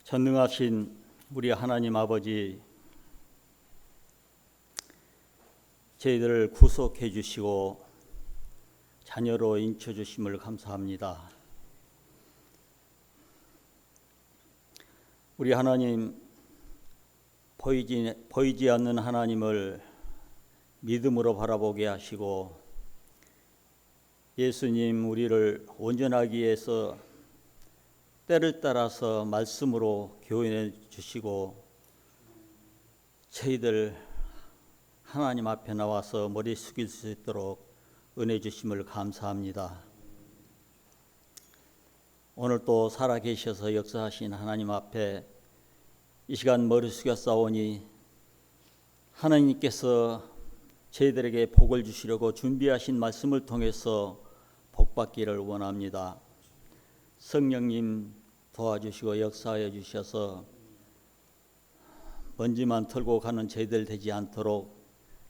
전능하신 우리 하나님 아버지, 저희들을 구속해 주시고 자녀로 인쳐 주심을 감사합니다. 우리 하나님, 보이지 않는 하나님을 믿음으로 바라보게 하시고 예수님 우리를 온전하기 위해서 때를 따라서 말씀으로 교훈해 주시고 저희들 하나님 앞에 나와서 머리 숙일 수 있도록 은혜 주심을 감사합니다. 오늘 또 살아계셔서 역사하신 하나님 앞에 이 시간 머리 숙여 싸우니 하나님께서 저희들에게 복을 주시려고 준비하신 말씀을 통해서 복받기를 원합니다. 성령님 도와주시고 역사하여 주셔서 먼지만 털고 가는 저희들 되지 않도록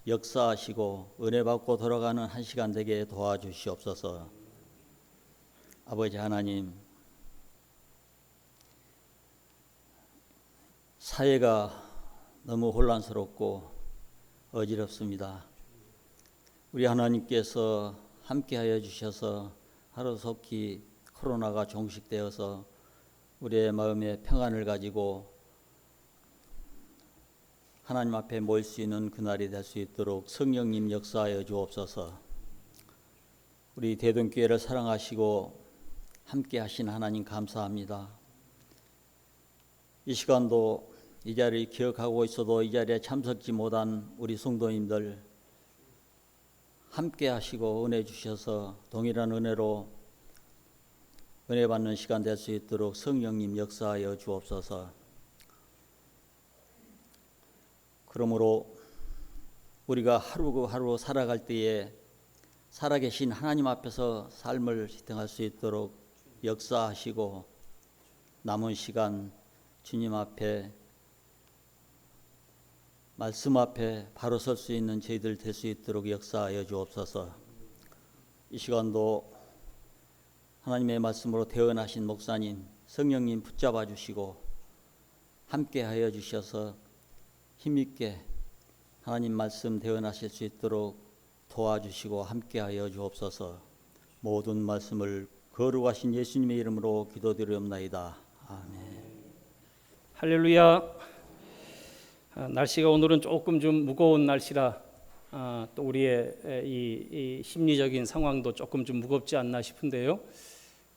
역사하시고 은혜 받고 돌아가는 한 시간 되게 도와주시옵소서. 아버지 하나님, 사회가 너무 혼란스럽고 어지럽습니다. 우리 하나님께서 함께하여 주셔서 하루속히 코로나가 종식되어서 우리의 마음에 평안을 가지고 하나님 앞에 모일 수 있는 그날이 될 수 있도록 성령님 역사하여 주옵소서. 우리 대동교회를 사랑하시고 함께 하신 하나님 감사합니다. 이 시간도 이 자리를 기억하고 있어도 이 자리에 참석지 못한 우리 성도님들 함께 하시고 은혜 주셔서 동일한 은혜로 은혜 받는 시간 될 수 있도록 성령님 역사하여 주옵소서. 그러므로 우리가 하루 살아갈 때에 살아계신 하나님 앞에서 삶을 지탱할 수 있도록 역사하시고 남은 시간 주님 앞에 말씀 앞에 바로 설 수 있는 저희들 될 수 있도록 역사하여 주옵소서. 이 시간도 하나님의 말씀으로 대언하신 목사님, 성령님 붙잡아 주시고 함께 하여 주셔서 힘있게 하나님 말씀 대언하실 수 있도록 도와주시고 함께 하여 주옵소서. 모든 말씀을 거룩하신 예수님의 이름으로 기도드리옵나이다. 아멘. 할렐루야. 날씨가 오늘은 조금 좀 무거운 날씨라 또 우리의 이 심리적인 상황도 조금 좀 무겁지 않나 싶은데요.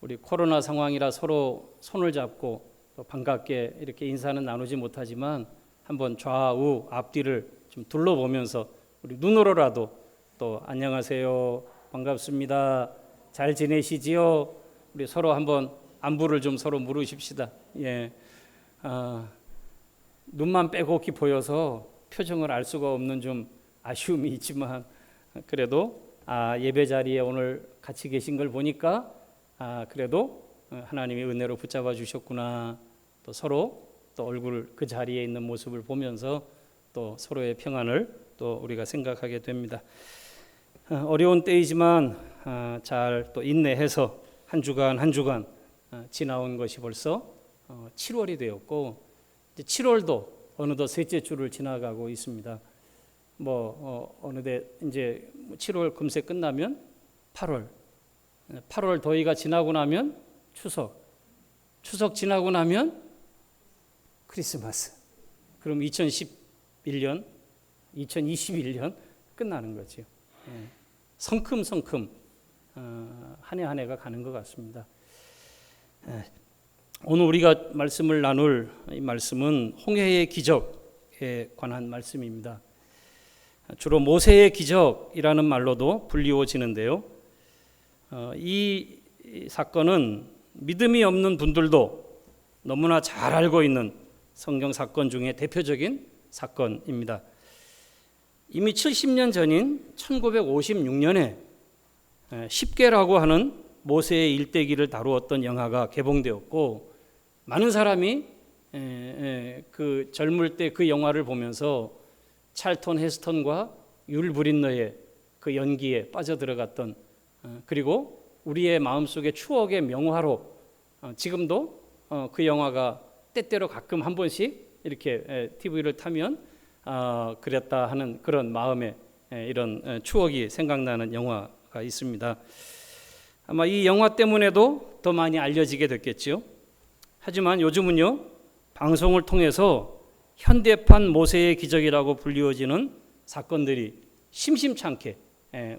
우리 코로나 상황이라 서로 손을 잡고 또 반갑게 이렇게 인사는 나누지 못하지만 한번 좌우 앞뒤를 좀 둘러보면서 우리 눈으로라도 또 안녕하세요, 반갑습니다, 잘 지내시지요? 우리 서로 한번 안부를 좀 서로 물으십시다. 예. 눈만 빼곡히 보여서 표정을 알 수가 없는 좀 아쉬움이 있지만 그래도 예배 자리에 오늘 같이 계신 걸 보니까 그래도 하나님이 은혜로 붙잡아 주셨구나. 또 서로 또 얼굴 그 자리에 있는 모습을 보면서 또 서로의 평안을 또 우리가 생각하게 됩니다. 어려운 때이지만 잘 또 인내해서 한 주간 지나온 것이 벌써 7월이 되었고 이제 7월도 어느덧 셋째 주를 지나가고 있습니다. 어느덧 이제 7월 금세 끝나면 8월 더위가 지나고 나면 추석 지나고 나면 크리스마스. 그럼 2021년 끝나는 거죠. 성큼성큼 한 해 한 해가 가는 것 같습니다. 오늘 우리가 말씀을 나눌 이 말씀은 홍해의 기적에 관한 말씀입니다. 주로 모세의 기적이라는 말로도 불리워지는데요. 이 사건은 믿음이 없는 분들도 너무나 잘 알고 있는 성경 사건 중에 대표적인 사건입니다. 이미 70년 전인 1956년에 십계라고 하는 모세의 일대기를 다루었던 영화가 개봉되었고 많은 사람이 그 젊을 때 그 영화를 보면서 찰턴 헤스턴과 율 브린너의 그 연기에 빠져들어갔던 그리고 우리의 마음속에 추억의 명화로 지금도 그 영화가 때때로 가끔 한 번씩 이렇게 TV를 타면 그랬다 하는 그런 마음에 이런 추억이 생각나는 영화가 있습니다. 아마 이 영화 때문에도 더 많이 알려지게 됐겠죠. 하지만 요즘은요, 방송을 통해서 현대판 모세의 기적이라고 불리워지는 사건들이 심심찮게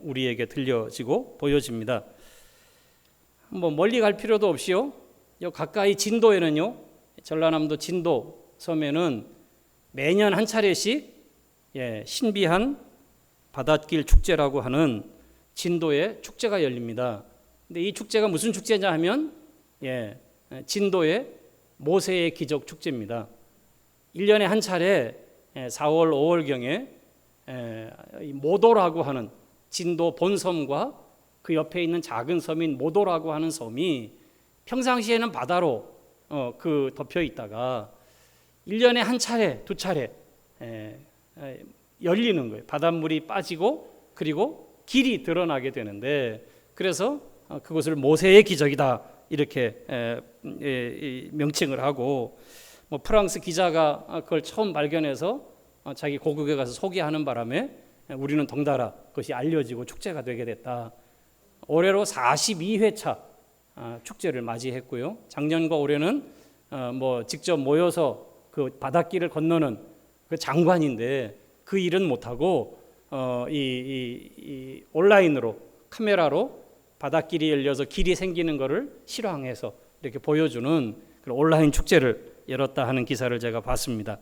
우리에게 들려지고 보여집니다. 뭐 멀리 갈 필요도 없이요, 가까이 진도에는요, 전라남도 진도 섬에는 매년 한 차례씩 신비한 바닷길 축제라고 하는 진도의 축제가 열립니다. 근데 이 축제가 무슨 축제냐 하면 진도의 모세의 기적 축제입니다. 1년에 한 차례 4월, 5월경에 모도라고 하는 진도 본섬과 그 옆에 있는 작은 섬인 모도라고 하는 섬이 평상시에는 바다로 덮여 있다가 1년에 한 차례, 두 차례 열리는 거예요. 바닷물이 빠지고 그리고 길이 드러나게 되는데, 그래서 그것을 모세의 기적이다 이렇게 명칭을 하고, 뭐 프랑스 기자가 그걸 처음 발견해서 자기 고국에 가서 소개하는 바람에 우리는 덩달아 그것이 알려지고 축제가 되게 됐다. 올해로 42회차 축제를 맞이했고요. 작년과 올해는 뭐 직접 모여서 그 바닷길을 건너는 그 장관인데 그 일은 못하고 이 온라인으로 카메라로 바닷길이 열려서 길이 생기는 것을 실황해서 이렇게 보여주는 그런 온라인 축제를 열었다 하는 기사를 제가 봤습니다.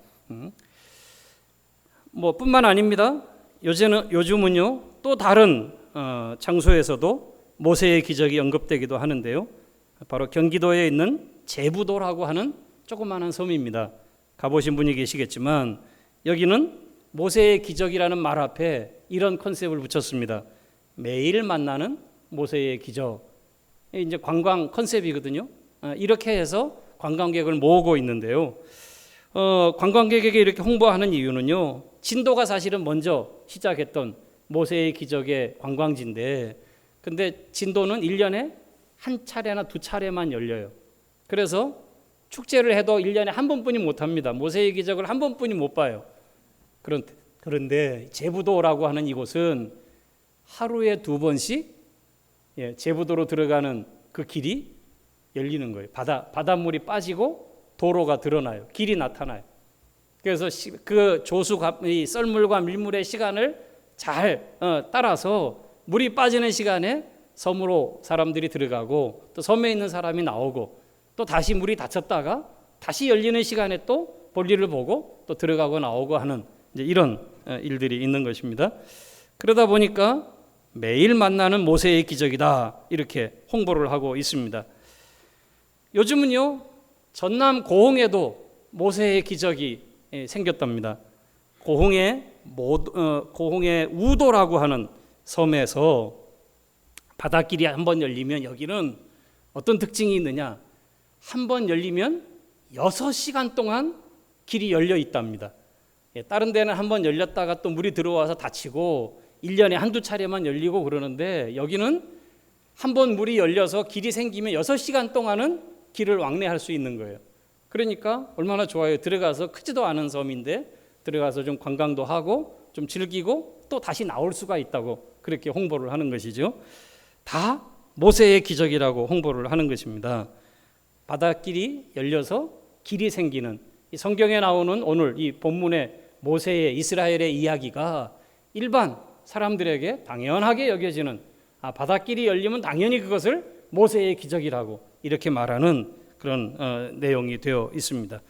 뭐 뿐만 아닙니다. 요즘은요 또 다른 장소에서도 모세의 기적이 언급되기도 하는데요. 바로 경기도에 있는 제부도라고 하는 조그마한 섬입니다. 가보신 분이 계시겠지만 여기는 모세의 기적이라는 말 앞에 이런 컨셉을 붙였습니다. 매일 만나는 모세의 기적. 이제 관광 컨셉이거든요. 이렇게 해서 관광객을 모으고 있는데요. 관광객에게 이렇게 홍보하는 이유는요, 진도가 사실은 먼저 시작했던 모세의 기적의 관광지인데, 근데 진도는 1년에 한 차례나 두 차례만 열려요. 그래서 축제를 해도 1년에 한 번뿐이 못 합니다. 모세의 기적을 한 번뿐이 못 봐요. 그런데 제부도라고 하는 이곳은 하루에 두 번씩 제부도로 들어가는 그 길이 열리는 거예요. 바닷물이 빠지고 도로가 드러나요. 길이 나타나요. 그래서 그 이 썰물과 밀물의 시간을 잘 따라서 물이 빠지는 시간에 섬으로 사람들이 들어가고 또 섬에 있는 사람이 나오고 또 다시 물이 닫혔다가 다시 열리는 시간에 또 볼일을 보고 또 들어가고 나오고 하는 이제 이런 일들이 있는 것입니다. 그러다 보니까 매일 만나는 모세의 기적이다 이렇게 홍보를 하고 있습니다. 요즘은요 전남 고흥에도 모세의 기적이 생겼답니다. 고흥의 우도라고 하는 섬에서 바닷길이 한번 열리면 여기는 어떤 특징이 있느냐, 한번 열리면 6시간 동안 길이 열려 있답니다. 다른 데는 한번 열렸다가 또 물이 들어와서 닫히고 1년에 한두 차례만 열리고 그러는데 여기는 한번 물이 열려서 길이 생기면 6시간 동안은 길을 왕래할 수 있는 거예요. 그러니까 얼마나 좋아요. 들어가서 크지도 않은 섬인데 들어가서 좀 관광도 하고 좀 즐기고 또 다시 나올 수가 있다고 그렇게 홍보를 하는 것이죠. 다 모세의 기적이라고 홍보를 하는 것입니다. 바닷길이 열려서 길이 생기는, 이 성경에 나오는 오늘 이 본문의 모세의 이스라엘의 이야기가 일반 사람들에게 당연하게 여겨지는, 바닷길이 열리면 당연히 그것을 모세의 기적이라고 이렇게 말하는 그런 내용이 되어 있습니다.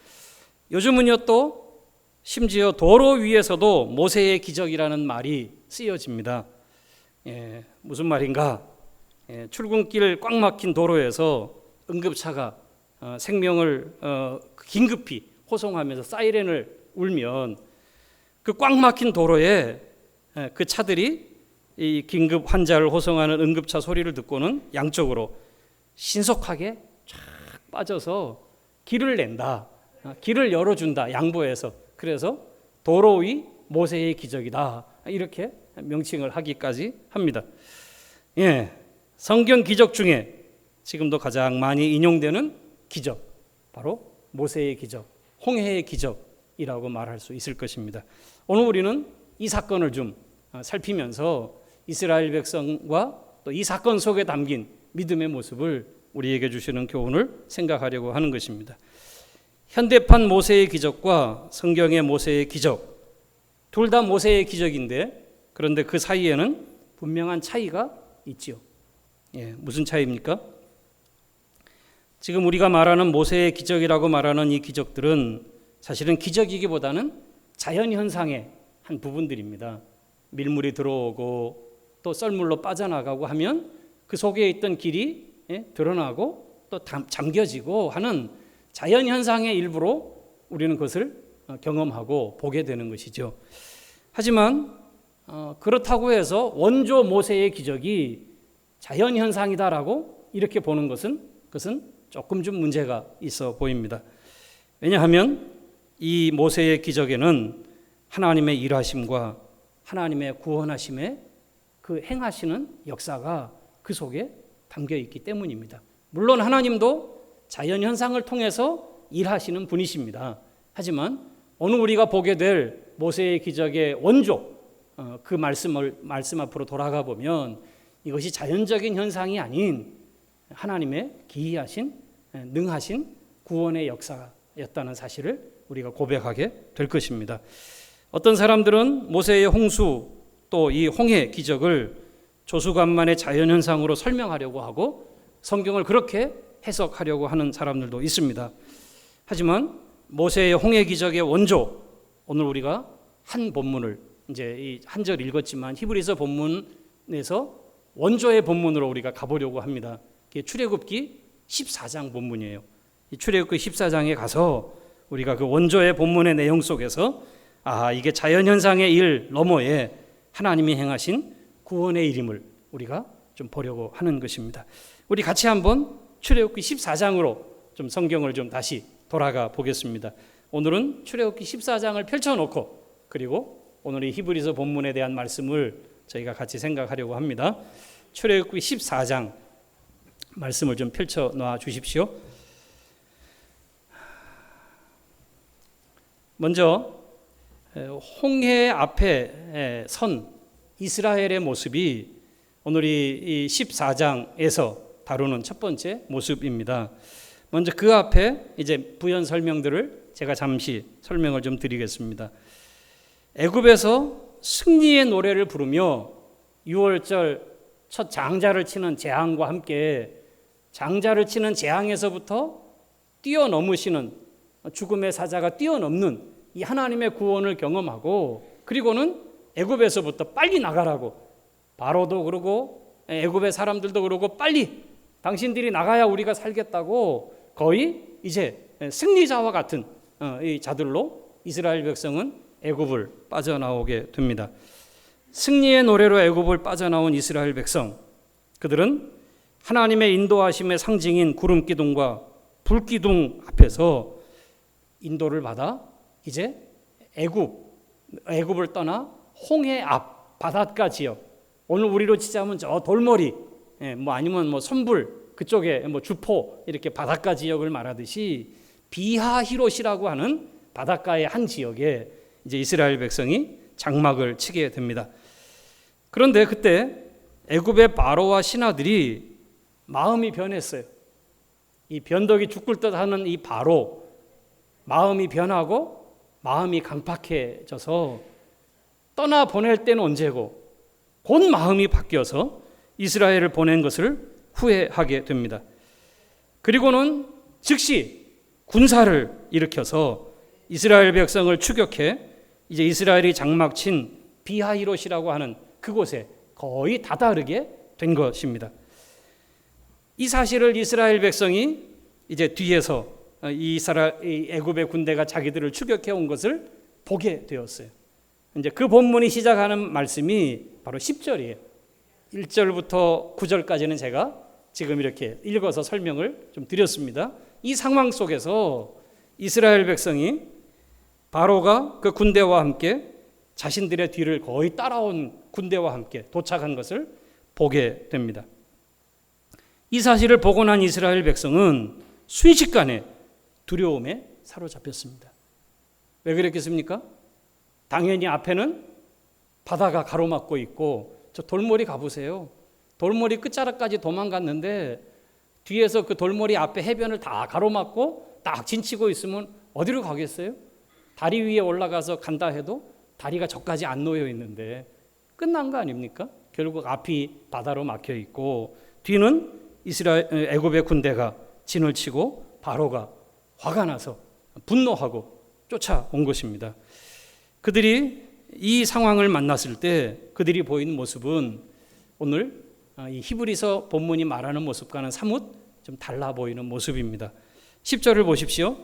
요즘은요 또 심지어 도로 위에서도 모세의 기적이라는 말이 쓰여집니다. 무슨 말인가? 출근길 꽉 막힌 도로에서 응급차가 생명을 긴급히 호송하면서 사이렌을 울면 그 꽉 막힌 도로에 그 차들이 이 긴급 환자를 호송하는 응급차 소리를 듣고는 양쪽으로 신속하게 쫙 빠져서 길을 낸다. 길을 열어준다. 양보해서. 그래서 도로 위 모세의 기적이다. 이렇게 명칭을 하기까지 합니다. 성경 기적 중에 지금도 가장 많이 인용되는 기적, 바로 모세의 기적, 홍해의 기적이라고 말할 수 있을 것입니다. 오늘 우리는 이 사건을 좀 살피면서 이스라엘 백성과 또 이 사건 속에 담긴 믿음의 모습을 우리에게 주시는 교훈을 생각하려고 하는 것입니다. 현대판 모세의 기적과 성경의 모세의 기적, 둘 다 모세의 기적인데 그런데 그 사이에는 분명한 차이가 있지요. 무슨 차이입니까? 지금 우리가 말하는 모세의 기적이라고 말하는 이 기적들은 사실은 기적이기보다는 자연현상의 한 부분들입니다. 밀물이 들어오고 또 썰물로 빠져나가고 하면 그 속에 있던 길이 드러나고 또 잠겨지고 하는 자연현상의 일부로 우리는 그것을 경험하고 보게 되는 것이죠. 하지만 그렇다고 해서 원조 모세의 기적이 자연현상이다라고 이렇게 보는 그것은 조금 좀 문제가 있어 보입니다. 왜냐하면 이 모세의 기적에는 하나님의 일하심과 하나님의 구원하심의 그 행하시는 역사가 그 속에 담겨 있기 때문입니다. 물론 하나님도 자연현상을 통해서 일하시는 분이십니다. 하지만 오늘 우리가 보게 될 모세의 기적의 원조, 그 말씀 앞으로 돌아가 보면 이것이 자연적인 현상이 아닌 하나님의 기이하신 능하신 구원의 역사였다는 사실을 우리가 고백하게 될 것입니다. 어떤 사람들은 모세의 홍수 또 이 홍해 기적을 조수간만의 자연현상으로 설명하려고 하고 성경을 그렇게 해석하려고 하는 사람들도 있습니다. 하지만 모세의 홍해 기적의 원조, 오늘 우리가 한 본문을 이제 이 한 절 읽었지만 히브리서 본문에서 원조의 본문으로 우리가 가보려고 합니다. 이게 출애굽기 14장 본문이에요. 이 출애굽기 14장에 가서 우리가 그 원조의 본문의 내용 속에서 이게 자연현상의 일 너머에 하나님이 행하신 구원의 일임을 우리가 좀 보려고 하는 것입니다. 우리 같이 한번 출애굽기 14장으로 좀 성경을 좀 다시 돌아가 보겠습니다. 오늘은 출애굽기 14장을 펼쳐놓고 그리고 오늘 이 히브리서 본문에 대한 말씀을 저희가 같이 생각하려고 합니다. 출애굽기 14장 말씀을 좀 펼쳐 놓아 주십시오. 먼저 홍해 앞에 선 이스라엘의 모습이 오늘 이 14장에서 다루는 첫 번째 모습입니다. 먼저 그 앞에 이제 부연 설명들을 제가 잠시 설명을 좀 드리겠습니다. 애굽에서 승리의 노래를 부르며 6월절 첫 장자를 치는 재앙과 함께 장자를 치는 재앙에서부터 뛰어넘으시는 죽음의 사자가 뛰어넘는 이 하나님의 구원을 경험하고 그리고는 애굽에서부터 빨리 나가라고 바로도 그러고 애굽의 사람들도 그러고 빨리 당신들이 나가야 우리가 살겠다고 거의 이제 승리자와 같은 이 자들로 이스라엘 백성은 애굽을 빠져나오게 됩니다. 승리의 노래로 애굽을 빠져나온 이스라엘 백성, 그들은 하나님의 인도하심의 상징인 구름 기둥과 불 기둥 앞에서 인도를 받아 이제 애굽을 떠나 홍해 앞 바닷가 지역, 오늘 우리로 치자면 저 돌머리, 아니면 선불 그쪽에 주포 이렇게 바닷가 지역을 말하듯이 비하히롯이라고 하는 바닷가의 한 지역에 이제 이스라엘 백성이 장막을 치게 됩니다. 그런데 그때 애굽의 바로와 신하들이 마음이 변했어요. 이 변덕이 죽을 듯하는 이 바로 마음이 변하고 마음이 강팍해져서 떠나 보낼 때는 언제고 곧 마음이 바뀌어서 이스라엘을 보낸 것을 후회하게 됩니다. 그리고는 즉시 군사를 일으켜서 이스라엘 백성을 추격해 이제 이스라엘이 장막친 비하히롯이라고 하는 그곳에 거의 다다르게 된 것입니다. 이 사실을 이스라엘 백성이 이제 뒤에서 이 애굽의 군대가 자기들을 추격해 온 것을 보게 되었어요. 이제 그 본문이 시작하는 말씀이 바로 10절이에요. 1절부터 9절까지는 제가 지금 이렇게 읽어서 설명을 좀 드렸습니다. 이 상황 속에서 이스라엘 백성이 바로가 그 군대와 함께 자신들의 뒤를 거의 따라온 군대와 함께 도착한 것을 보게 됩니다. 이 사실을 보고 난 이스라엘 백성은 순식간에 두려움에 사로잡혔습니다. 왜 그랬겠습니까? 당연히 앞에는 바다가 가로막고 있고, 저 돌머리 가보세요. 돌머리 끝자락까지 도망갔는데 뒤에서 그 돌머리 앞에 해변을 다 가로막고 딱 진치고 있으면 어디로 가겠어요? 다리 위에 올라가서 간다 해도 다리가 저까지 안 놓여 있는데 끝난 거 아닙니까? 결국 앞이 바다로 막혀 있고 뒤는 애굽의 군대가 진을 치고 바로가 화가 나서 분노하고 쫓아온 것입니다. 그들이 이 상황을 만났을 때 그들이 보이는 모습은 오늘 이 히브리서 본문이 말하는 모습과는 사뭇 좀 달라 보이는 모습입니다. 10절을 보십시오.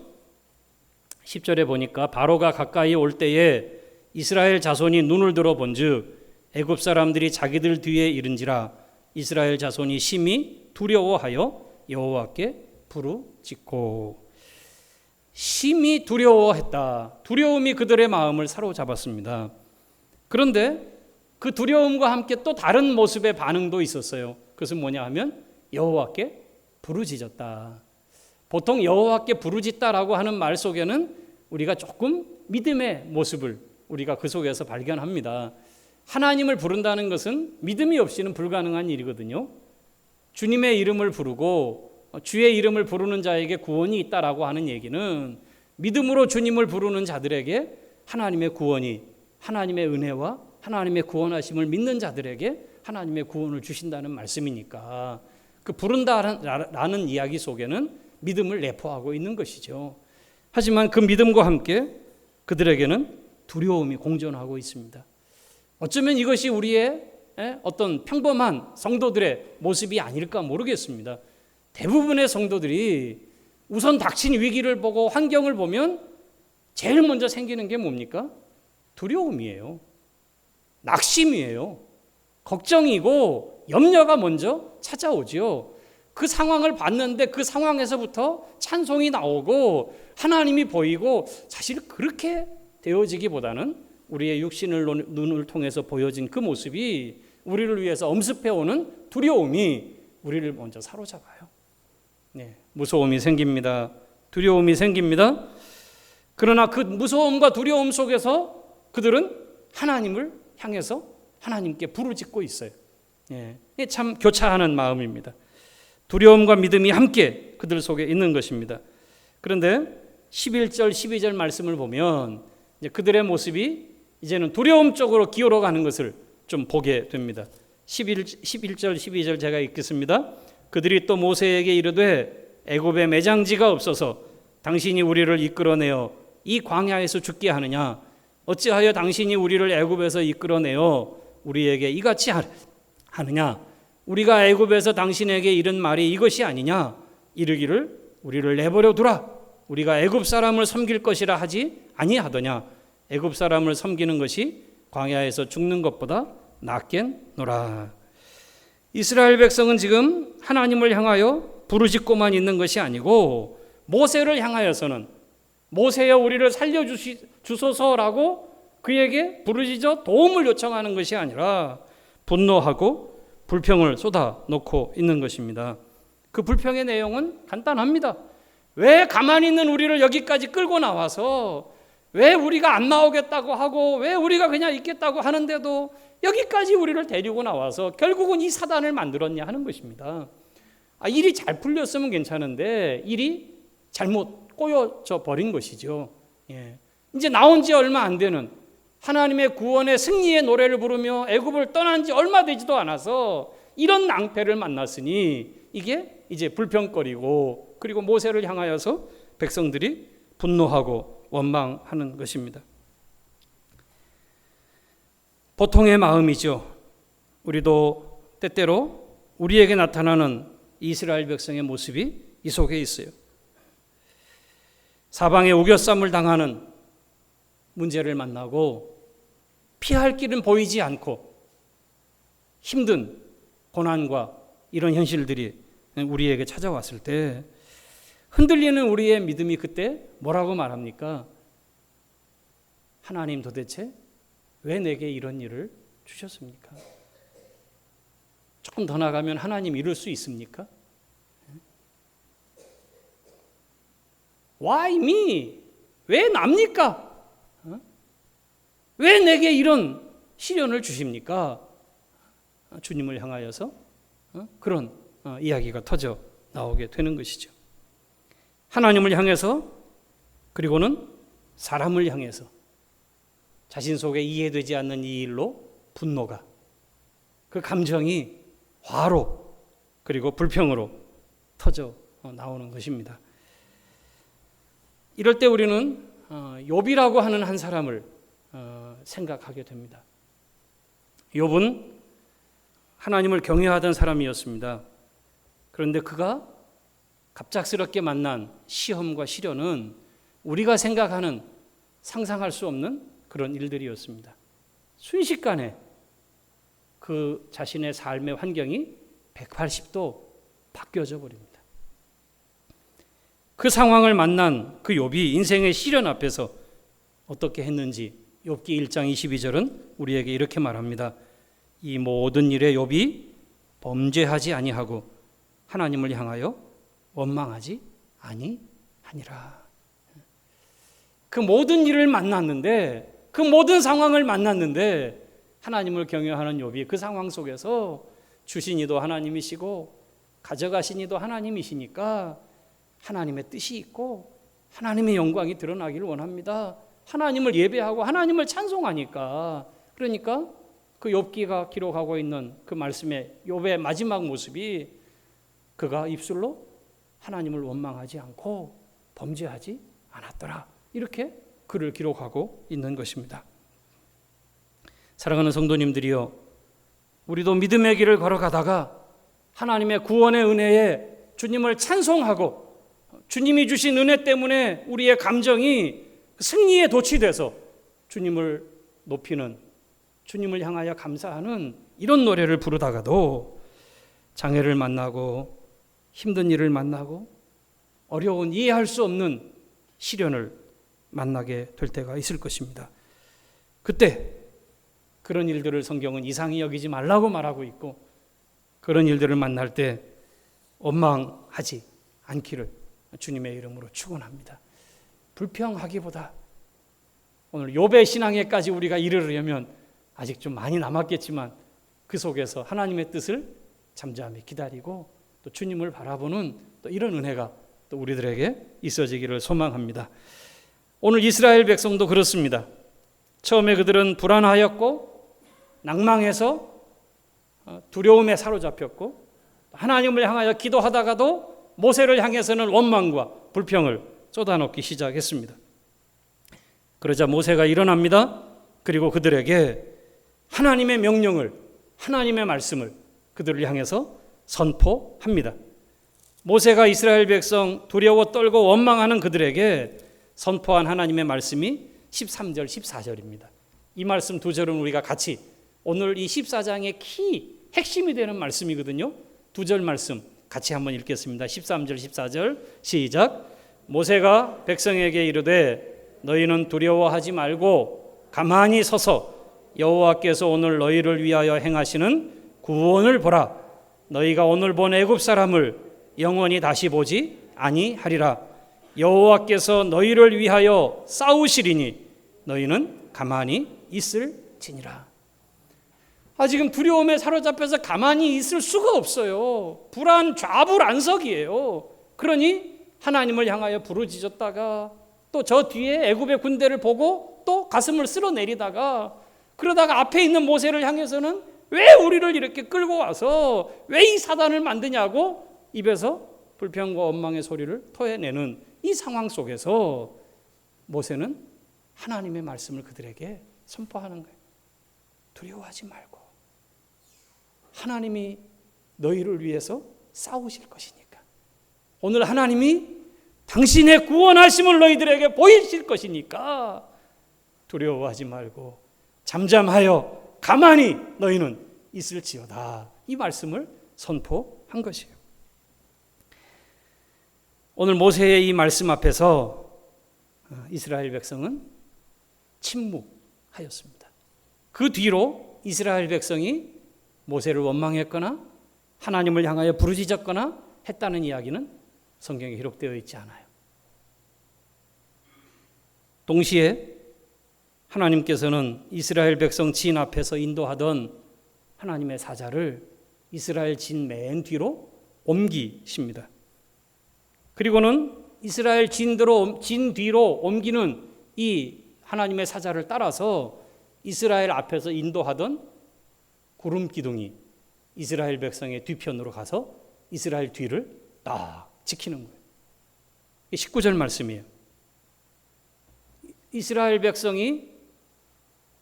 10절에 보니까 바로가 가까이 올 때에 이스라엘 자손이 눈을 들어 본즉 애굽 사람들이 자기들 뒤에 이른지라 이스라엘 자손이 심히 두려워하여 여호와께 부르짖고. 심히 두려워했다. 두려움이 그들의 마음을 사로잡았습니다. 그런데 그 두려움과 함께 또 다른 모습의 반응도 있었어요. 그것은 뭐냐 하면 여호와께 부르짖었다. 보통 여호와께 부르짖다라고 하는 말 속에는 우리가 조금 믿음의 모습을 우리가 그 속에서 발견합니다. 하나님을 부른다는 것은 믿음이 없이는 불가능한 일이거든요. 주님의 이름을 부르고 주의 이름을 부르는 자에게 구원이 있다라고 하는 얘기는 믿음으로 주님을 부르는 자들에게 하나님의 구원이, 하나님의 은혜와 하나님의 구원하심을 믿는 자들에게 하나님의 구원을 주신다는 말씀이니까 그 부른다라는 이야기 속에는 믿음을 내포하고 있는 것이죠. 하지만 그 믿음과 함께 그들에게는 두려움이 공존하고 있습니다. 어쩌면 이것이 우리의 어떤 평범한 성도들의 모습이 아닐까 모르겠습니다. 대부분의 성도들이 우선 닥친 위기를 보고 환경을 보면 제일 먼저 생기는 게 뭡니까? 두려움이에요. 낙심이에요. 걱정이고 염려가 먼저 찾아오죠. 그 상황을 봤는데 그 상황에서부터 찬송이 나오고 하나님이 보이고 사실 그렇게 되어지기보다는 우리의 육신을 눈을 통해서 보여진 그 모습이 우리를 위해서 엄습해오는 두려움이 우리를 먼저 사로잡아요. 무서움이 생깁니다. 두려움이 생깁니다. 그러나 그 무서움과 두려움 속에서 그들은 하나님을 향해서 하나님께 부르짖고 있어요. 참 교차하는 마음입니다. 두려움과 믿음이 함께 그들 속에 있는 것입니다. 그런데 11절, 12절 말씀을 보면 그들의 모습이 이제는 두려움 쪽으로 기울어가는 것을 좀 보게 됩니다. 11절, 12절 제가 읽겠습니다. 그들이 또 모세에게 이르되 애굽에 매장지가 없어서 당신이 우리를 이끌어내어 이 광야에서 죽게 하느냐? 어찌하여 당신이 우리를 애굽에서 이끌어내어 우리에게 이같이 하느냐? 우리가 애굽에서 당신에게 이른 말이 이것이 아니냐? 이르기를 우리를 내버려 두라. 우리가 애굽 사람을 섬길 것이라 하지 아니하더냐? 애굽 사람을 섬기는 것이 광야에서 죽는 것보다 낫겠노라. 이스라엘 백성은 지금 하나님을 향하여 부르짖고만 있는 것이 아니고 모세를 향하여서는 모세여 우리를 살려주소서라고 그에게 부르짖어 도움을 요청하는 것이 아니라 분노하고 불평을 쏟아놓고 있는 것입니다. 그 불평의 내용은 간단합니다. 왜 가만히 있는 우리를 여기까지 끌고 나와서 왜 우리가 안 나오겠다고 하고 왜 우리가 그냥 있겠다고 하는데도 여기까지 우리를 데리고 나와서 결국은 이 사단을 만들었냐 하는 것입니다. 일이 잘 풀렸으면 괜찮은데 일이 잘못 꼬여져 버린 것이죠. 이제 나온 지 얼마 안 되는 하나님의 구원의 승리의 노래를 부르며 애굽을 떠난 지 얼마 되지도 않아서 이런 낭패를 만났으니 이게 이제 불평거리고 그리고 모세를 향하여서 백성들이 분노하고 원망하는 것입니다. 보통의 마음이죠. 우리도 때때로 우리에게 나타나는 이스라엘 백성의 모습이 이 속에 있어요. 사방에 우겨쌈을 당하는 문제를 만나고 피할 길은 보이지 않고 힘든 고난과 이런 현실들이 우리에게 찾아왔을 때 흔들리는 우리의 믿음이 그때 뭐라고 말합니까? 하나님 도대체 왜 내게 이런 일을 주셨습니까? 조금 더 나가면 하나님 이럴 수 있습니까? Why me? 왜 납니까? 왜 내게 이런 시련을 주십니까? 주님을 향하여서 그런 이야기가 터져 나오게 되는 것이죠. 하나님을 향해서, 그리고는 사람을 향해서 자신 속에 이해되지 않는 이 일로 분노가, 그 감정이 화로 그리고 불평으로 터져 나오는 것입니다. 이럴 때 우리는 욥이라고 하는 한 사람을 생각하게 됩니다. 욥은 하나님을 경외하던 사람이었습니다. 그런데 그가 갑작스럽게 만난 시험과 시련은 우리가 생각하는, 상상할 수 없는 그런 일들이었습니다. 순식간에 그 자신의 삶의 환경이 180도 바뀌어져 버립니다. 그 상황을 만난 그 욥이 인생의 시련 앞에서 어떻게 했는지 욥기 1장 22절은 우리에게 이렇게 말합니다. 이 모든 일에 욥이 범죄하지 아니하고 하나님을 향하여 원망하지 아니하니라. 그 모든 일을 만났는데, 그 모든 상황을 만났는데 하나님을 경외하는 욥이 그 상황 속에서 주신 이도 하나님이시고 가져가신 이도 하나님이시니까 하나님의 뜻이 있고 하나님의 영광이 드러나기를 원합니다. 하나님을 예배하고 하나님을 찬송하니까, 그러니까 그 욥기가 기록하고 있는 그 말씀의 욥의 마지막 모습이 그가 입술로 하나님을 원망하지 않고 범죄하지 않았더라, 이렇게 글을 기록하고 있는 것입니다. 사랑하는 성도님들이요, 우리도 믿음의 길을 걸어가다가 하나님의 구원의 은혜에 주님을 찬송하고 주님이 주신 은혜 때문에 우리의 감정이 승리에 도취돼서 주님을 높이는, 주님을 향하여 감사하는 이런 노래를 부르다가도 장애를 만나고 힘든 일을 만나고 어려운, 이해할 수 없는 시련을 만나게 될 때가 있을 것입니다. 그때 그런 일들을 성경은 이상히 여기지 말라고 말하고 있고, 그런 일들을 만날 때 원망하지 않기를 주님의 이름으로 축원합니다. 불평하기보다, 오늘 욥의 신앙에까지 우리가 이르려면 아직 좀 많이 남았겠지만 그 속에서 하나님의 뜻을 잠잠히 기다리고 또 주님을 바라보는 또 이런 은혜가 또 우리들에게 있어지기를 소망합니다. 오늘 이스라엘 백성도 그렇습니다. 처음에 그들은 불안하였고 낭망해서 두려움에 사로잡혔고, 하나님을 향하여 기도하다가도 모세를 향해서는 원망과 불평을 쏟아놓기 시작했습니다. 그러자 모세가 일어납니다. 그리고 그들에게 하나님의 명령을, 하나님의 말씀을 그들을 향해서 선포합니다. 모세가 이스라엘 백성 두려워 떨고 원망하는 그들에게 선포한 하나님의 말씀이 13절, 14절입니다. 이 말씀 두 절은 우리가 같이, 오늘 이 14장의 핵심이 되는 말씀이거든요. 두 절 말씀 같이 한번 읽겠습니다. 13절, 14절 시작. 모세가 백성에게 이르되 너희는 두려워하지 말고 가만히 서서 여호와께서 오늘 너희를 위하여 행하시는 구원을 보라. 너희가 오늘 본 애굽 사람을 영원히 다시 보지 아니하리라. 여호와께서 너희를 위하여 싸우시리니 너희는 가만히 있을지니라. 지금 두려움에 사로잡혀서 가만히 있을 수가 없어요. 좌불안석이에요. 그러니 하나님을 향하여 부르짖었다가 또 저 뒤에 애굽의 군대를 보고 또 가슴을 쓸어내리다가, 그러다가 앞에 있는 모세를 향해서는 왜 우리를 이렇게 끌고 와서 왜 이 사단을 만드냐고 입에서 불평과 원망의 소리를 토해내는 이 상황 속에서 모세는 하나님의 말씀을 그들에게 선포하는 거예요. 두려워하지 말고 하나님이 너희를 위해서 싸우실 것이니까, 오늘 하나님이 당신의 구원하심을 너희들에게 보이실 것이니까 두려워하지 말고 잠잠하여 가만히 너희는 있을지어다, 이 말씀을 선포한 것이에요. 오늘 모세의 이 말씀 앞에서 이스라엘 백성은 침묵하였습니다. 그 뒤로 이스라엘 백성이 모세를 원망했거나 하나님을 향하여 부르짖었거나 했다는 이야기는 성경에 기록되어 있지 않아요. 동시에 하나님께서는 이스라엘 백성 진 앞에서 인도하던 하나님의 사자를 이스라엘 진 맨 뒤로 옮기십니다. 그리고는 이스라엘 진 뒤로 옮기는 이 하나님의 사자를 따라서 이스라엘 앞에서 인도하던 구름 기둥이 이스라엘 백성의 뒤편으로 가서 이스라엘 뒤를 딱 지키는 거예요. 19절 말씀이에요. 이스라엘 백성이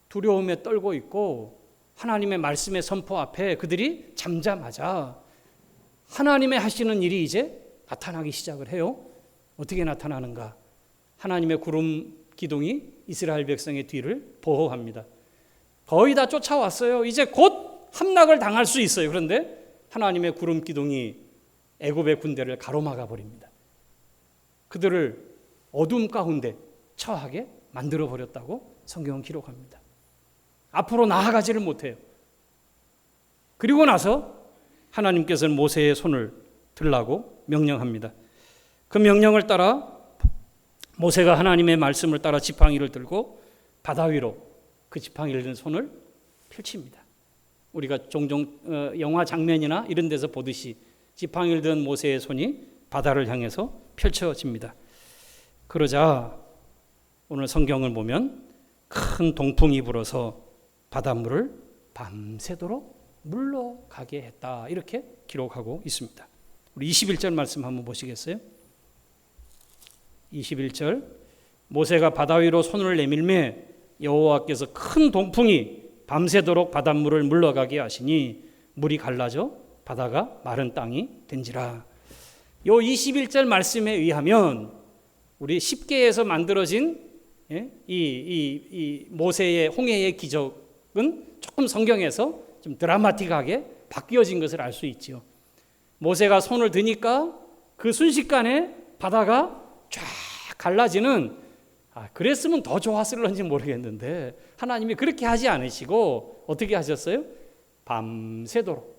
두려움에 떨고 있고 하나님의 말씀의 선포 앞에 그들이 잠자마자 하나님의 하시는 일이 이제 나타나기 시작을 해요. 어떻게 나타나는가? 하나님의 구름 기둥이 이스라엘 백성의 뒤를 보호합니다. 거의 다 쫓아왔어요. 이제 곧 함락을 당할 수 있어요. 그런데 하나님의 구름 기둥이 애굽의 군대를 가로막아 버립니다. 그들을 어둠 가운데 처하게 만들어 버렸다고 성경은 기록합니다. 앞으로 나아가지를 못해요. 그리고 나서 하나님께서는 모세의 손을 들라고 명령합니다. 그 명령을 따라 모세가 하나님의 말씀을 따라 지팡이를 들고 바다 위로 그 지팡이를 든 손을 펼칩니다. 우리가 종종 영화 장면이나 이런 데서 보듯이 지팡이를 든 모세의 손이 바다를 향해서 펼쳐집니다. 그러자 오늘 성경을 보면 큰 동풍이 불어서 바닷물을 밤새도록 물러가게 했다. 이렇게 기록하고 있습니다. 우리 21절 말씀 한번 보시겠어요? 21절 모세가 바다 위로 손을 내밀매 여호와께서 큰 동풍이 밤새도록 바닷물을 물러가게 하시니 물이 갈라져 바다가 마른 땅이 된지라. 요 21절 말씀에 의하면 우리 십계에서 만들어진 이 모세의 홍해의 기적은 조금 성경에서 좀 드라마틱하게 바뀌어진 것을 알 수 있지요. 모세가 손을 드니까 그 순식간에 바다가 쫙 갈라지는, 그랬으면 더 좋았을런지 모르겠는데 하나님이 그렇게 하지 않으시고 어떻게 하셨어요? 밤새도록.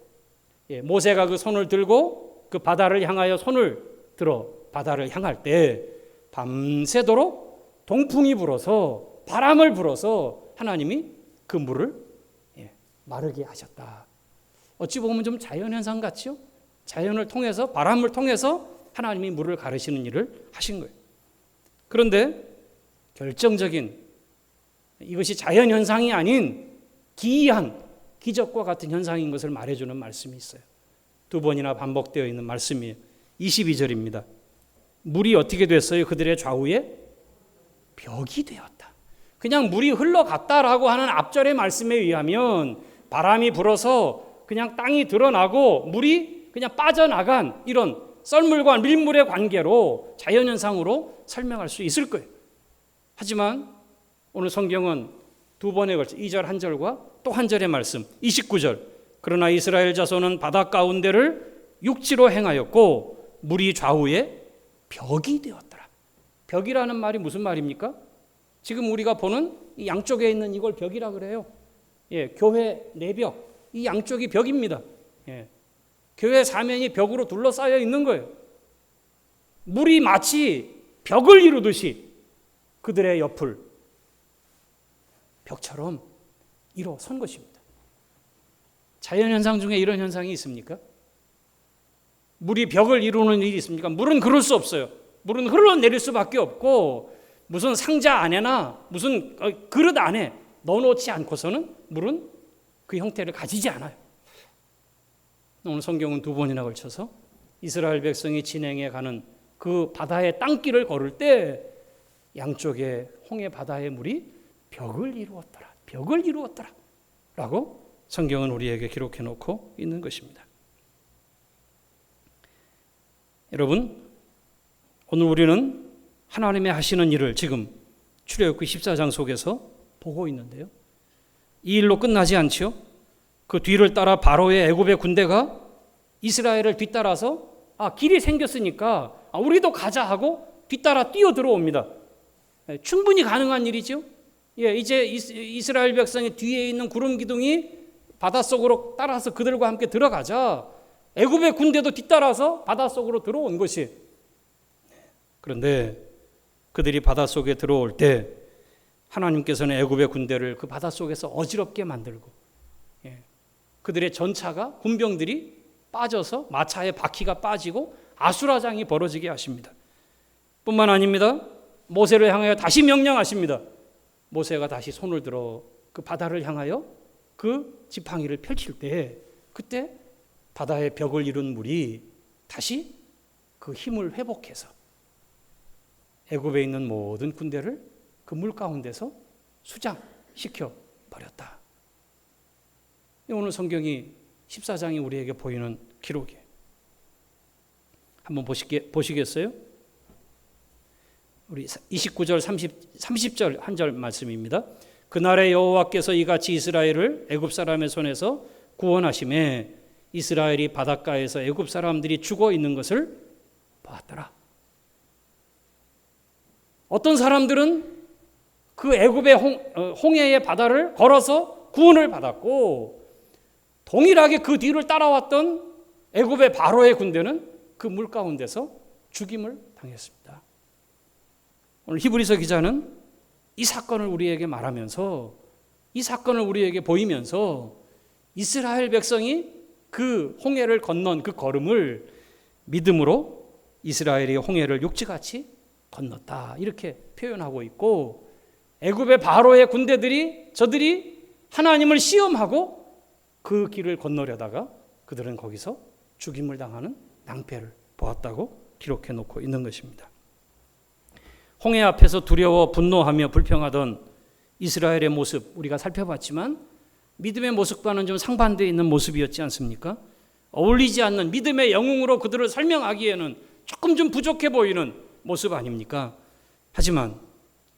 모세가 그 손을 들고 그 바다를 향하여 손을 들어 바다를 향할 때 밤새도록 동풍이 불어서 바람을 불어서 하나님이 그 물을 마르게 하셨다. 어찌 보면 좀 자연현상 같죠? 자연을 통해서 바람을 통해서 하나님이 물을 가르시는 일을 하신 거예요. 그런데 결정적인 이것이 자연현상이 아닌 기이한 기적과 같은 현상인 것을 말해주는 말씀이 있어요. 두 번이나 반복되어 있는 말씀이에요. 22절입니다. 물이 어떻게 됐어요? 그들의 좌우에 벽이 되었다. 그냥 물이 흘러갔다라고 하는 앞절의 말씀에 의하면 바람이 불어서 그냥 땅이 드러나고 물이 그냥 빠져나간 이런 썰물과 밀물의 관계로 자연현상으로 설명할 수 있을 거예요. 하지만 오늘 성경은 두 번에 걸쳐 2절 한 절과 또 한 절의 말씀 29절 그러나 이스라엘 자손은 바다 가운데를 육지로 행하였고 물이 좌우에 벽이 되었더라. 벽이라는 말이 무슨 말입니까? 지금 우리가 보는 이 양쪽에 있는 이걸 벽이라 그래요. 교회 내벽, 이 양쪽이 벽입니다. 교회 사면이 벽으로 둘러싸여 있는 거예요. 물이 마치 벽을 이루듯이 그들의 옆을 벽처럼 일어선 것입니다. 자연현상 중에 이런 현상이 있습니까? 물이 벽을 이루는 일이 있습니까? 물은 그럴 수 없어요. 물은 흘러내릴 수밖에 없고 무슨 상자 안에나 무슨 그릇 안에 넣어놓지 않고서는 물은 그 형태를 가지지 않아요. 오늘 성경은 두 번이나 걸쳐서 이스라엘 백성이 진행해 가는 그 바다의 땅길을 걸을 때 양쪽에 홍해 바다의 물이 벽을 이루었더라. 벽을 이루었더라. 라고 성경은 우리에게 기록해 놓고 있는 것입니다. 여러분, 오늘 우리는 하나님의 하시는 일을 지금 출애굽기 14장 속에서 보고 있는데요. 이 일로 끝나지 않지요. 그 뒤를 따라 바로의 애굽의 군대가 이스라엘을 뒤따라서 길이 생겼으니까 우리도 가자 하고 뒤따라 뛰어 들어옵니다. 충분히 가능한 일이죠. 이제 이스라엘 백성의 뒤에 있는 구름 기둥이 바닷속으로 따라서 그들과 함께 들어가자 애굽의 군대도 뒤따라서 바닷속으로 들어온 것이. 그런데 그들이 바닷속에 들어올 때 하나님께서는 애굽의 군대를 그 바닷속에서 어지럽게 만들고, 그들의 전차가, 군병들이 빠져서 마차의 바퀴가 빠지고 아수라장이 벌어지게 하십니다. 뿐만 아닙니다. 모세를 향하여 다시 명령하십니다. 모세가 다시 손을 들어 그 바다를 향하여 그 지팡이를 펼칠 때, 그때 바다의 벽을 이룬 물이 다시 그 힘을 회복해서 애굽에 있는 모든 군대를 그 물 가운데서 수장시켜 버렸다. 오늘 성경이 14장이 우리에게 보이는 기록이에요. 한번 보시겠어요? 우리 29절 30절 한 절 말씀입니다. 그날에 여호와께서 이같이 이스라엘을 애굽 사람의 손에서 구원하심에 이스라엘이 바닷가에서 애굽 사람들이 죽어 있는 것을 보았더라. 어떤 사람들은 그 애굽의 홍해의 바다를 걸어서 구원을 받았고, 동일하게 그 뒤를 따라왔던 애굽의 바로의 군대는 그 물 가운데서 죽임을 당했습니다. 오늘 히브리서 기자는 이 사건을 우리에게 말하면서, 이 사건을 우리에게 보이면서 이스라엘 백성이 그 홍해를 건넌 그 걸음을 믿음으로 이스라엘이 홍해를 육지같이 건넜다, 이렇게 표현하고 있고, 애굽의 바로의 군대들이, 저들이 하나님을 시험하고 그 길을 건너려다가 그들은 거기서 죽임을 당하는 낭패를 보았다고 기록해 놓고 있는 것입니다. 홍해 앞에서 두려워 분노하며 불평하던 이스라엘의 모습 우리가 살펴봤지만, 믿음의 모습과는 좀 상반되어 있는 모습이었지 않습니까? 어울리지 않는 믿음의 영웅으로 그들을 설명하기에는 조금 좀 부족해 보이는 모습 아닙니까? 하지만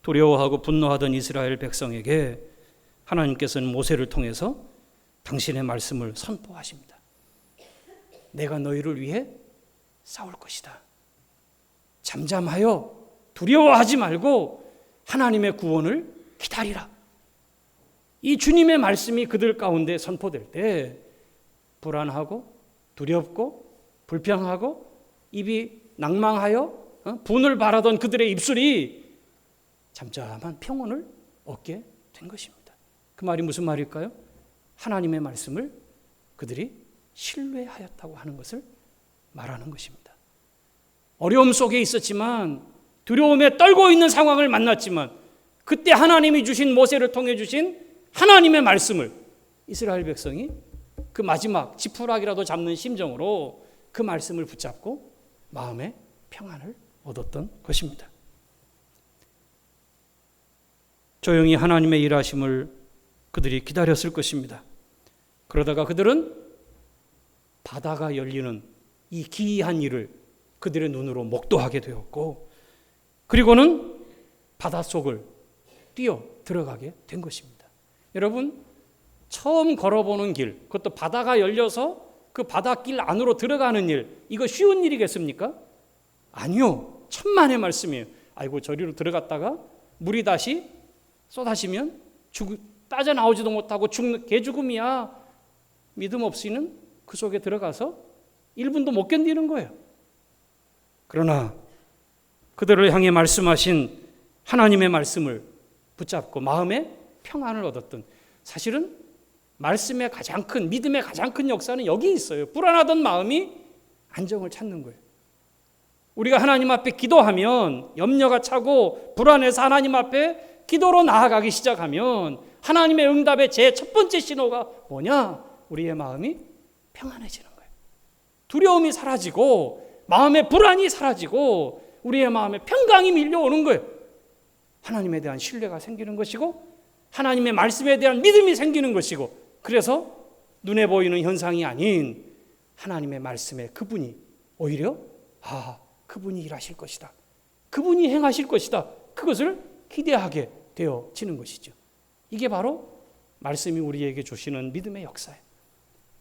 두려워하고 분노하던 이스라엘 백성에게 하나님께서는 모세를 통해서 당신의 말씀을 선포하십니다. 내가 너희를 위해 싸울 것이다. 잠잠하여 두려워하지 말고 하나님의 구원을 기다리라. 이 주님의 말씀이 그들 가운데 선포될 때 불안하고 두렵고 불평하고 입이 낭망하여 분을 바라던 그들의 입술이 잠잠한 평온을 얻게 된 것입니다. 그 말이 무슨 말일까요? 하나님의 말씀을 그들이 신뢰하였다고 하는 것을 말하는 것입니다. 어려움 속에 있었지만, 두려움에 떨고 있는 상황을 만났지만, 그때 하나님이 주신, 모세를 통해 주신 하나님의 말씀을 이스라엘 백성이 그 마지막 지푸라기라도 잡는 심정으로 그 말씀을 붙잡고 마음의 평안을 얻었던 것입니다. 조용히 하나님의 일하심을 그들이 기다렸을 것입니다. 그러다가 그들은 바다가 열리는 이 기이한 일을 그들의 눈으로 목도하게 되었고, 그리고는 바닷속을 뛰어 들어가게 된 것입니다. 여러분, 처음 걸어보는 길, 그것도 바다가 열려서 그 바닷길 안으로 들어가는 일, 이거 쉬운 일이겠습니까? 아니요. 천만의 말씀이에요. 아이고, 저리로 들어갔다가 물이 다시 쏟아지면 빠져나오지도 못하고 개죽음이야. 믿음 없이는 그 속에 들어가서 1분도 못 견디는 거예요. 그러나 그들을 향해 말씀하신 하나님의 말씀을 붙잡고 마음의 평안을 얻었던, 사실은 말씀의 가장 큰, 믿음의 가장 큰 역사는 여기 있어요. 불안하던 마음이 안정을 찾는 거예요. 우리가 하나님 앞에 기도하면, 염려가 차고 불안해서 하나님 앞에 기도로 나아가기 시작하면 하나님의 응답의 제 첫 번째 신호가 뭐냐? 우리의 마음이 평안해지는 거예요. 두려움이 사라지고 마음의 불안이 사라지고 우리의 마음에 평강이 밀려오는 거예요. 하나님에 대한 신뢰가 생기는 것이고 하나님의 말씀에 대한 믿음이 생기는 것이고, 그래서 눈에 보이는 현상이 아닌 하나님의 말씀에 그분이 오히려 그분이 일하실 것이다, 그분이 행하실 것이다, 그것을 기대하게 되어지는 것이죠. 이게 바로 말씀이 우리에게 주시는 믿음의 역사예요.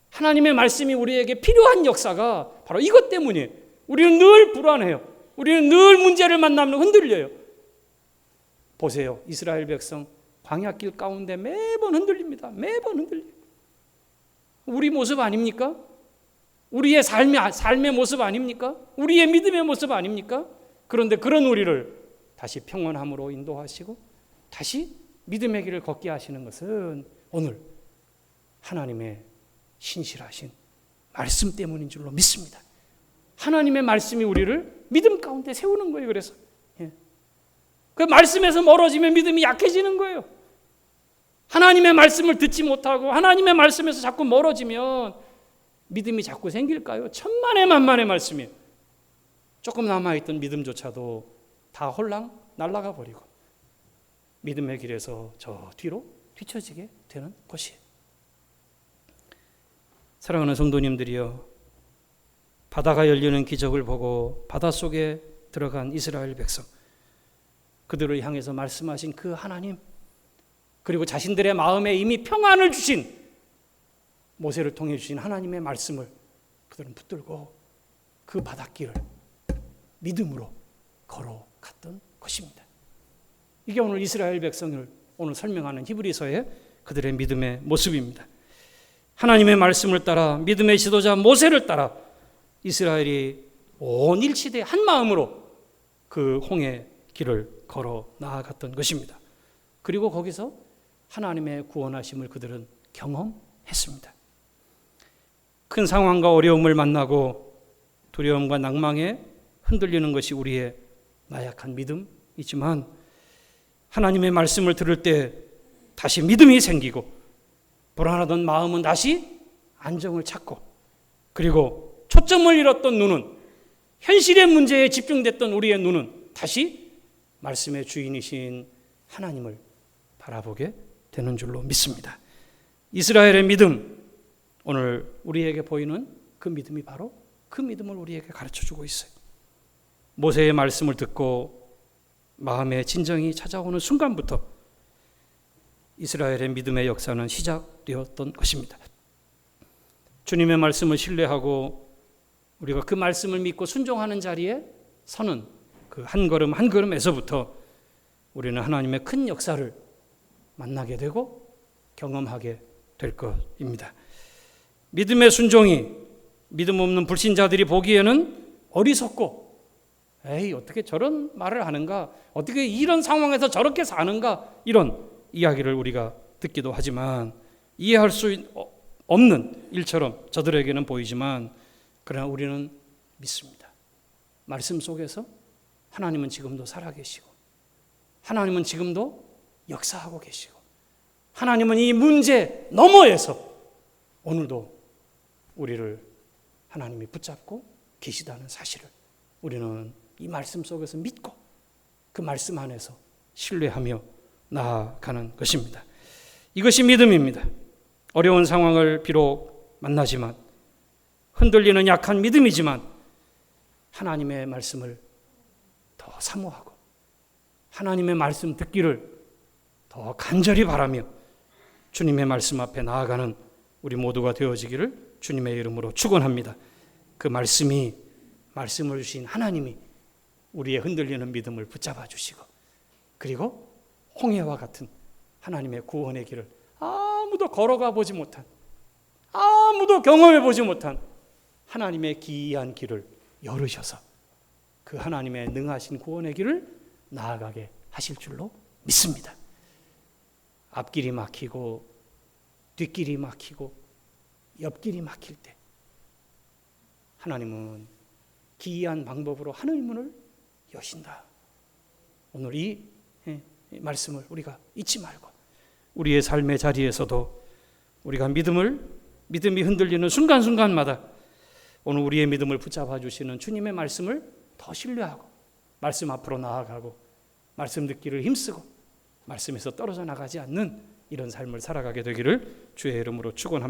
하나님의 말씀이 우리에게 필요한 역사가 바로 이것 때문이에요. 우리는 늘 불안해요. 우리는 늘 문제를 만나면 흔들려요. 보세요. 이스라엘 백성 광야길 가운데 매번 흔들립니다. 매번 흔들려요. 우리 모습 아닙니까? 우리의 삶의 모습 아닙니까? 우리의 믿음의 모습 아닙니까? 그런데 그런 우리를 다시 평온함으로 인도하시고 다시 믿음의 길을 걷게 하시는 것은 오늘 하나님의 신실하신 말씀 때문인 줄로 믿습니다. 하나님의 말씀이 우리를 믿음 가운데 세우는 거예요. 그래서 그 말씀에서 멀어지면 믿음이 약해지는 거예요. 하나님의 말씀을 듣지 못하고 하나님의 말씀에서 자꾸 멀어지면 믿음이 자꾸 생길까요? 천만의 만만의 말씀이에요. 조금 남아있던 믿음조차도 다 홀랑 날아가 버리고 믿음의 길에서 저 뒤로 뒤처지게 되는 것이에요. 사랑하는 성도님들이여, 바다가 열리는 기적을 보고 바닷속에 들어간 이스라엘 백성, 그들을 향해서 말씀하신 그 하나님, 그리고 자신들의 마음에 이미 평안을 주신 모세를 통해 주신 하나님의 말씀을 그들은 붙들고 그 바닷길을 믿음으로 걸어갔던 것입니다. 이게 오늘 이스라엘 백성을 오늘 설명하는 히브리서의 그들의 믿음의 모습입니다. 하나님의 말씀을 따라 믿음의 지도자 모세를 따라 이스라엘이 온 일치되 한 마음으로 그 홍해 길을 걸어 나아갔던 것입니다. 그리고 거기서 하나님의 구원하심을 그들은 경험했습니다. 큰 상황과 어려움을 만나고 두려움과 낭망에 흔들리는 것이 우리의 나약한 믿음이지만 하나님의 말씀을 들을 때 다시 믿음이 생기고 불안하던 마음은 다시 안정을 찾고 그리고 초점을 잃었던 눈은, 현실의 문제에 집중됐던 우리의 눈은 다시 말씀의 주인이신 하나님을 바라보게 되는 줄로 믿습니다. 이스라엘의 믿음, 오늘 우리에게 보이는 그 믿음이 바로 그 믿음을 우리에게 가르쳐주고 있어요. 모세의 말씀을 듣고 마음의 진정이 찾아오는 순간부터 이스라엘의 믿음의 역사는 시작되었던 것입니다. 주님의 말씀을 신뢰하고 우리가 그 말씀을 믿고 순종하는 자리에 서는 그 한 걸음 한 걸음에서부터 우리는 하나님의 큰 역사를 만나게 되고 경험하게 될 것입니다. 믿음의 순종이 믿음 없는 불신자들이 보기에는 어리석고, 에이 어떻게 저런 말을 하는가, 어떻게 이런 상황에서 저렇게 사는가, 이런 이야기를 우리가 듣기도 하지만 이해할 수 없는 일처럼 저들에게는 보이지만, 그러나 우리는 믿습니다. 말씀 속에서 하나님은 지금도 살아계시고 하나님은 지금도 역사하고 계시고 하나님은 이 문제 너머에서 오늘도 우리를 하나님이 붙잡고 계시다는 사실을 우리는 이 말씀 속에서 믿고 그 말씀 안에서 신뢰하며 나아가는 것입니다. 이것이 믿음입니다. 어려운 상황을 비록 만나지만, 흔들리는 약한 믿음이지만 하나님의 말씀을 더 사모하고 하나님의 말씀 듣기를 더 간절히 바라며 주님의 말씀 앞에 나아가는 우리 모두가 되어지기를 주님의 이름으로 축원합니다. 그 말씀이, 말씀을 주신 하나님이 우리의 흔들리는 믿음을 붙잡아 주시고, 그리고 홍해와 같은 하나님의 구원의 길을 아무도 걸어가 보지 못한, 아무도 경험해 보지 못한 하나님의 기이한 길을 열으셔서 그 하나님의 능하신 구원의 길을 나아가게 하실 줄로 믿습니다. 앞길이 막히고 뒷길이 막히고 옆길이 막힐 때 하나님은 기이한 방법으로 하늘 문을 여신다. 오늘 이 말씀을 우리가 잊지 말고 우리의 삶의 자리에서도 우리가 믿음이 흔들리는 순간순간마다 오늘 우리의 믿음을 붙잡아 주시는 주님의 말씀을 더 신뢰하고 말씀 앞으로 나아가고 말씀 듣기를 힘쓰고 말씀에서 떨어져 나가지 않는 이런 삶을 살아가게 되기를 주의 이름으로 축원합니다.